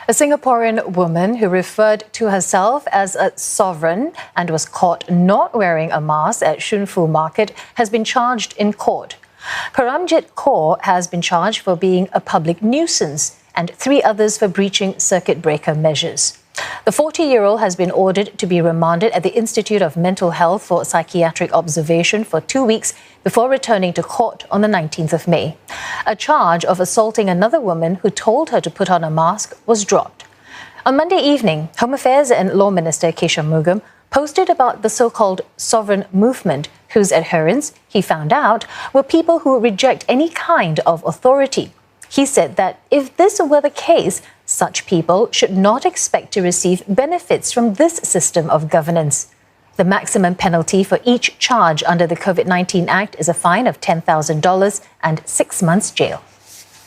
A Singaporean woman who referred to herself as a sovereign and was caught not wearing a mask at Shunfu Market has been charged in court. Paramjeet Kaur has been charged for being a public nuisance and 3 others for breaching circuit breaker measures. The 40-year-old has been ordered to be remanded at the Institute of Mental Health for psychiatric observation for 2 weeks before returning to court on the 19th of May. A charge of assaulting another woman who told her to put on a mask was dropped. On Monday evening, Home Affairs and Law Minister K. Shanmugam posted about the so-called sovereign movement, whose adherents, he found out, were people who reject any kind of authority. He said that if this were the case, such people should not expect to receive benefits from this system of governance. The maximum penalty for each charge under the COVID-19 Act is a fine of $10,000 and 6 months jail.